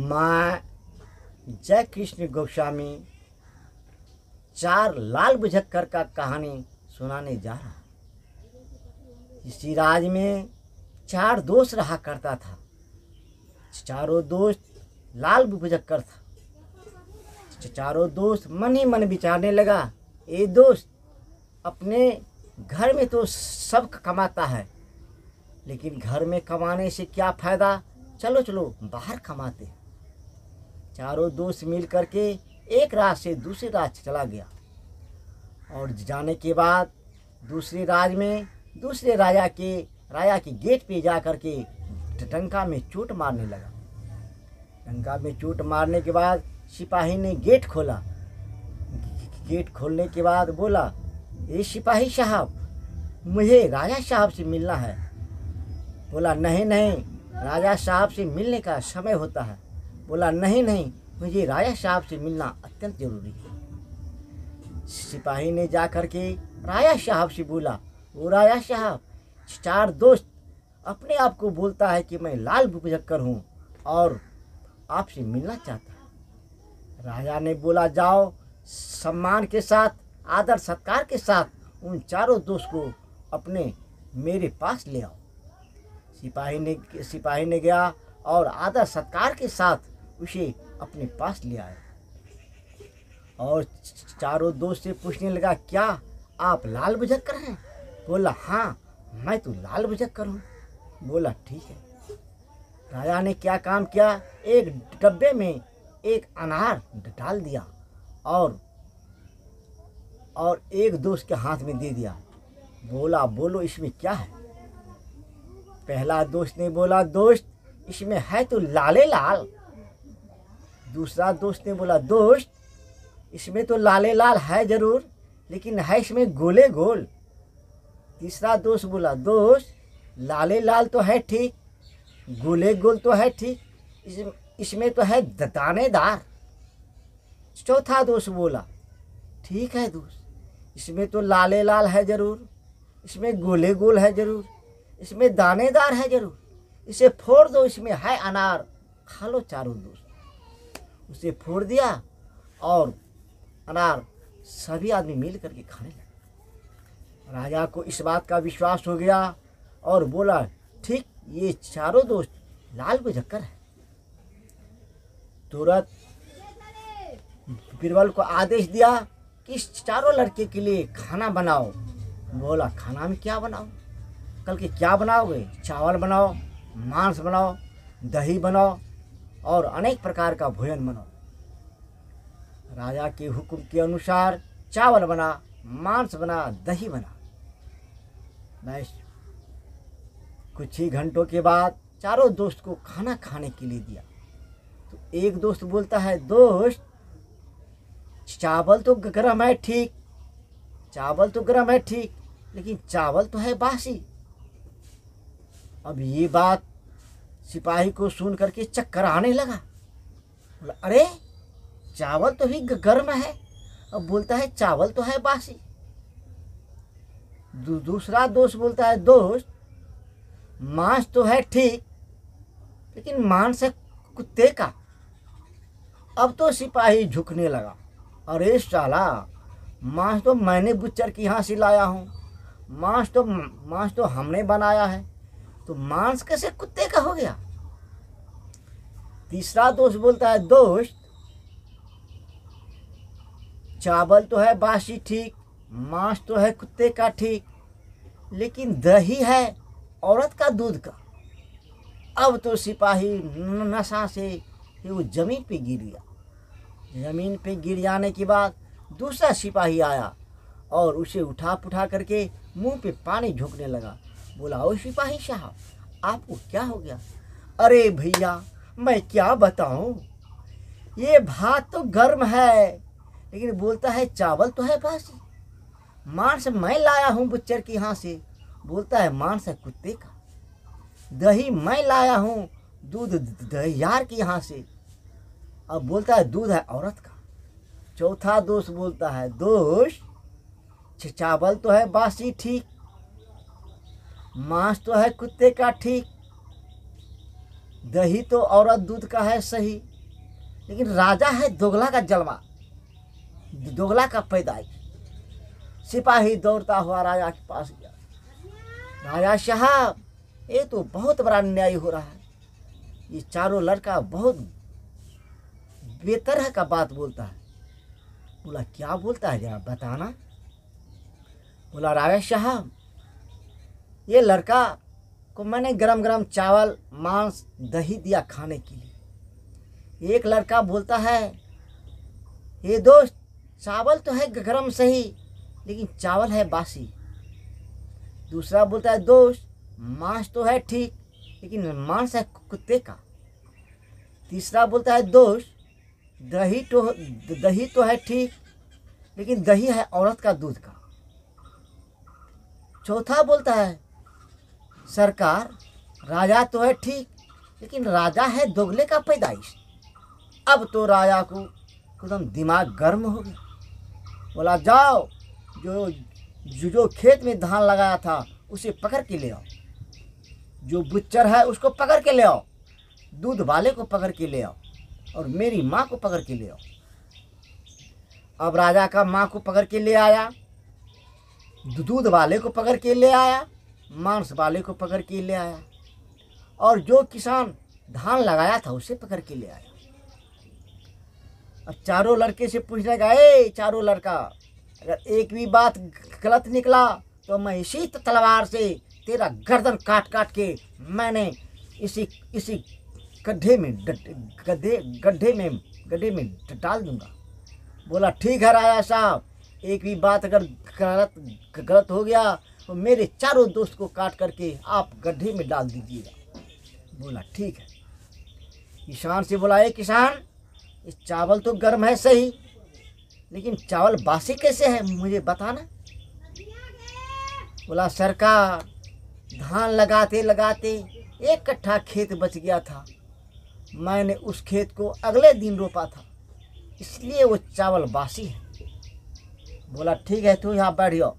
मैं जय कृष्ण गोस्वामी 4 लाल बुझक्कर का कहानी सुनाने जा रहा। इसी राज्य में 4 दोस्त रहा करता था। चारों दोस्त लाल बुझक्कर था। चारों दोस्त मन ही मन विचारने लगा, ये दोस्त अपने घर में तो सब कमाता है, लेकिन घर में कमाने से क्या फ़ायदा, चलो चलो बाहर कमाते। चारों दोस्त मिल करके एक रात से दूसरे राज चला गया और जाने के बाद दूसरे राज में दूसरे राजा के गेट पे जा करके डंका में चोट मारने लगा। डंका में चोट मारने के बाद सिपाही ने गेट खोला। गेट खोलने के बाद बोला, ये सिपाही साहब, मुझे राजा साहब से मिलना है। बोला, नहीं नहीं, राजा साहब से मिलने का समय होता है। बोला, नहीं नहीं, मुझे राजा साहब से मिलना अत्यंत जरूरी है। सिपाही ने जा कर के राजा साहब से बोला, वो राजा साहब, 4 दोस्त अपने आप को बोलता है कि मैं लाल बुझक्कर हूँ और आपसे मिलना चाहता है। राजा ने बोला, जाओ सम्मान के साथ, आदर सत्कार के साथ उन 4 दोस्त को अपने मेरे पास ले आओ। सिपाही ने गया और आदर सत्कार के साथ उसे अपने पास ले आया और 4 दोस्त से पूछने लगा, क्या आप लाल बुझक्कर हैं? बोला, हाँ, मैं तो लाल बुझक्कर हूँ। बोला, ठीक है। राजा ने क्या काम किया, एक डब्बे में एक अनार डाल दिया और एक दोस्त के हाथ में दे दिया। बोला, बोलो इसमें क्या है? पहला दोस्त ने बोला, दोस्त इसमें है तो लाले लाल। दूसरा दोस्त ने बोला, दोस्त इसमें तो लाले लाल है जरूर, लेकिन है इसमें गोले गोल। तीसरा दोस्त बोला, दोस्त लाले लाल तो है ठीक, गोले गोल तो है ठीक, इसमें तो है दानेदार। चौथा दोस्त बोला, ठीक है दोस्त, इसमें तो लाले लाल है जरूर, इसमें गोले गोल है जरूर, इसमें दानेदार है जरूर, इसे फोड़ दो, इसमें है अनार, खा लो 4 दोस्त। उसे फोड़ दिया और अनार सभी आदमी मिल करके खाने लगे। राजा को इस बात का विश्वास हो गया और बोला, ठीक, ये 4 दोस्त लाल बुझक्कर है। तुरंत बीरबल को आदेश दिया कि इस 4 लड़के के लिए खाना बनाओ। बोला, खाना में क्या बनाओ? कल के क्या बनाओगे? चावल बनाओ, मांस बनाओ, दही बनाओ और अनेक प्रकार का भोजन बनाओ। राजा के हुक्म के अनुसार चावल बना, मांस बना, दही बना। बस कुछ ही घंटों के बाद 4 दोस्त को खाना खाने के लिए दिया तो एक दोस्त बोलता है, दोस्त चावल तो गर्म है ठीक, चावल तो गर्म है ठीक, लेकिन चावल तो है बासी। अब ये बात सिपाही को सुन करके चक्कर आने लगा। बोला, अरे चावल तो भी गर्म है, अब बोलता है चावल तो है बासी। दूसरा दोस्त बोलता है, दोस्त मांस तो है ठीक, लेकिन मांस है कुत्ते का। अब तो सिपाही झुकने लगा, अरे साला, मांस तो मैंने बुच्चर के यहाँ से लाया हूँ, मांस तो हमने बनाया है, तो मांस कैसे कुत्ते का हो गया? तीसरा दोस्त बोलता है, दोस्त चावल तो है बासी ठीक, मांस तो है कुत्ते का ठीक, लेकिन दही है औरत का दूध का। अब तो सिपाही नशा से वो जमीन पे गिर गया। जमीन पे गिर जाने के बाद दूसरा सिपाही आया और उसे उठा पुठा करके मुंह पे पानी झोंकने लगा। बोला, ओ सिपाही साहब, आपको क्या हो गया? अरे भैया, मैं क्या बताऊं, ये भात तो गर्म है, लेकिन बोलता है चावल तो है बासी। मांस मैं लाया हूँ बुच्चर के यहाँ से, बोलता है मांस है कुत्ते का। दही मैं लाया हूँ दूध दहियार के यहाँ से, अब बोलता है दूध है औरत का। चौथा दोस्त बोलता है, दोस्त चावल तो है बासी ठीक, मांस तो है कुत्ते का ठीक, दही तो औरत दूध का है सही, लेकिन राजा है दोगला का जलवा, दोगला का पैदाइश। सिपाही दौड़ता हुआ राजा के पास गया। राजा साहब, ये तो बहुत बड़ा अन्याय हो रहा है। ये चारों लड़का बहुत बेतरह का बात बोलता है। बोला क्या बोलता है, जरा बताना। बोला राजा साहब, ये लड़का को मैंने गरम गरम चावल, मांस, दही दिया खाने के लिए। एक लड़का बोलता है, ये दोस्त, चावल तो है गरम सही, लेकिन चावल है बासी। दूसरा बोलता है, दोस्त, मांस तो है ठीक, लेकिन मांस है कुत्ते का। तीसरा बोलता है, दोस्त, दही तो है ठीक, लेकिन दही है औरत का दूध का। चौथा बोलता है, सरकार, राजा तो है ठीक, लेकिन राजा है दोगले का पैदाइश। अब तो राजा को एकदम दिमाग गर्म हो गया। बोला जाओ, जो खेत में धान लगाया था उसे पकड़ के ले आओ, जो बुच्चर है उसको पकड़ के ले आओ, दूध वाले को पकड़ के ले आओ, और मेरी माँ को पकड़ के ले आओ। अब राजा का माँ को पकड़ के ले आया, दूध वाले को पकड़ के ले आया, मांस वाले को पकड़ के ले आया, और जो किसान धान लगाया था उसे पकड़ के ले आया। अब चारों लड़के से पूछने लगा, ए चारों लड़का, अगर एक भी बात गलत निकला तो मैं इसी तलवार से तेरा गर्दन काट काट के मैंने इसी गड्ढे में डाल दूंगा। बोला ठीक है राजा साहब, एक भी बात अगर गलत हो गया तो मेरे चारों दोस्त को काट करके आप गड्ढे में डाल दीजिएगा। बोला ठीक है। किसान से बोला, ए किसान, ये चावल तो गर्म है सही, लेकिन चावल बासी कैसे है, मुझे बताना। बोला सरकार, धान लगाते लगाते एक कट्ठा खेत बच गया था, मैंने उस खेत को अगले दिन रोपा था, इसलिए वो चावल बासी है। बोला ठीक है, तू यहाँ बैठ जाओ।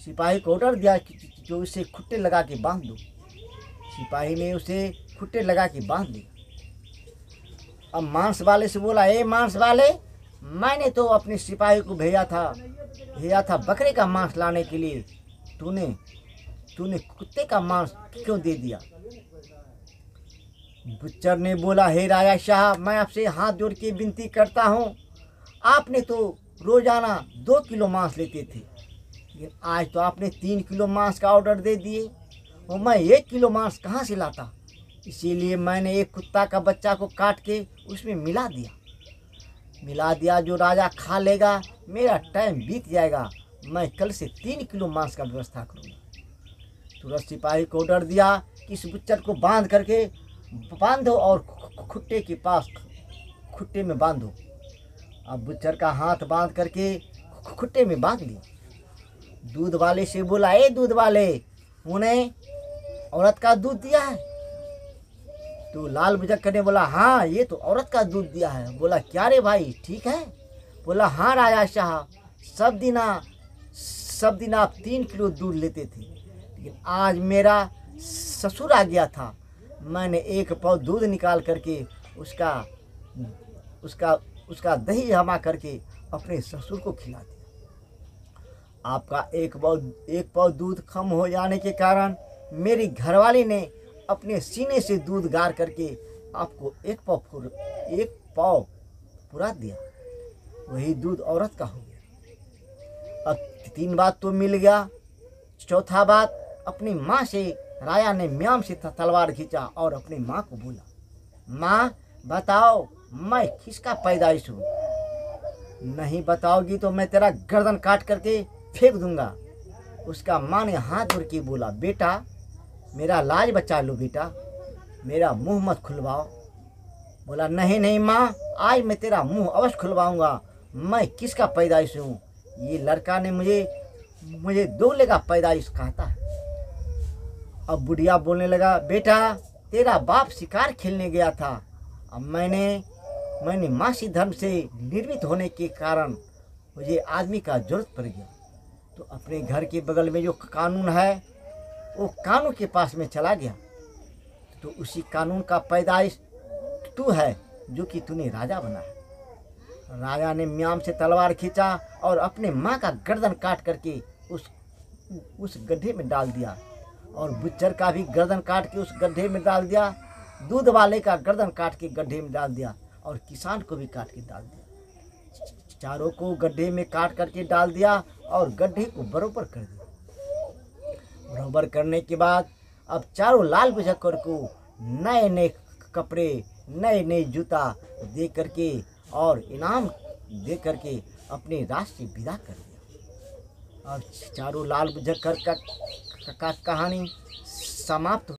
सिपाही को ऑर्डर दिया कि जो उसे खुट्टे लगा के बांध दो। सिपाही ने उसे खुट्टे लगा के बांध दिया। अब मांस वाले से बोला, ए मांस वाले, मैंने तो अपने सिपाही को भेजा था बकरे का मांस लाने के लिए, तूने कुत्ते का मांस क्यों दे दिया। बुच्चर ने बोला, हे राजा साहब, मैं आपसे हाथ जोड़ के विनती करता हूँ, आपने तो रोजाना 2 किलो मांस लेते थे, लेकिन आज तो आपने 3 किलो मांस का ऑर्डर दे दिए, और मैं 1 किलो मांस कहाँ से लाता। इसीलिए मैंने एक कुत्ता का बच्चा को काट के उसमें मिला दिया। जो राजा खा लेगा, मेरा टाइम बीत जाएगा, मैं कल से 3 किलो मांस का व्यवस्था करूँगा। तुरंत सिपाही को ऑर्डर दिया कि इस बुच्चर को बांधो और खुट्टे में बांधो। अब बुच्चर का हाथ बांध करके खुट्टे में बांध लिया। दूध वाले से बोला, ए दूध वाले, उन्हें औरत का दूध दिया है। तो लाल बुझक्कर ने बोला, हाँ, ये तो औरत का दूध दिया है। बोला क्या रे भाई, ठीक है। बोला हाँ राजा साहब, सब दिन आप 3 किलो दूध लेते थे, लेकिन आज मेरा ससुर आ गया था, मैंने 1 पाव दूध निकाल करके उसका दही जमा करके अपने ससुर को खिला दिया। आपका 1 पाव दूध कम हो जाने के कारण मेरी घरवाली ने अपने सीने से दूध गार करके आपको 1 पाव पूरा दिया, वही दूध औरत का हो गया। अब 3 बात तो मिल गया। चौथा बात, अपनी माँ से राजा ने म्याम से तलवार खींचा और अपनी माँ को बोला, माँ बताओ मैं किसका पैदाइश हूँ, नहीं बताओगी तो मैं तेरा गर्दन काट करके फेंक दूंगा। उसका माँ ने हाथ जोड़ के बोला, बेटा मेरा लाज बचा लो बेटा, मेरा मुंह मत खुलवाओ। बोला नहीं माँ, आज मैं तेरा मुंह अवश्य खुलवाऊंगा, मैं किसका पैदाइश हूँ। ये लड़का ने मुझे दोगले का पैदाइश कहता है। अब बुढ़िया बोलने लगा, बेटा तेरा बाप शिकार खेलने गया था, अब मैंने मासी धर्म से निर्मित होने के कारण मुझे आदमी का जरूरत पड़ गया, तो अपने घर के बगल में जो कानून है वो कानून के पास में चला गया, तो उसी कानून का पैदाइश तू है, जो कि तूने राजा बना है। राजा ने म्याम से तलवार खींचा और अपने माँ का गर्दन काट करके उस गड्ढे में डाल दिया, और बुच्चर का भी गर्दन काट के उस गड्ढे में डाल दिया, दूध वाले का गर्दन काट के गड्ढे में डाल दिया, और किसान को भी काट के डाल दिया। चारों को गड्ढे में काट करके डाल दिया और गड्ढे को बरोबर कर दिया। बरोबर करने के बाद अब चारों लाल बुझक्कर को नए नए कपड़े, नए नए जूता दे करके और इनाम दे करके अपने राज से विदा कर दिया। अब चारों लाल बुझक्कर का कहानी समाप्त।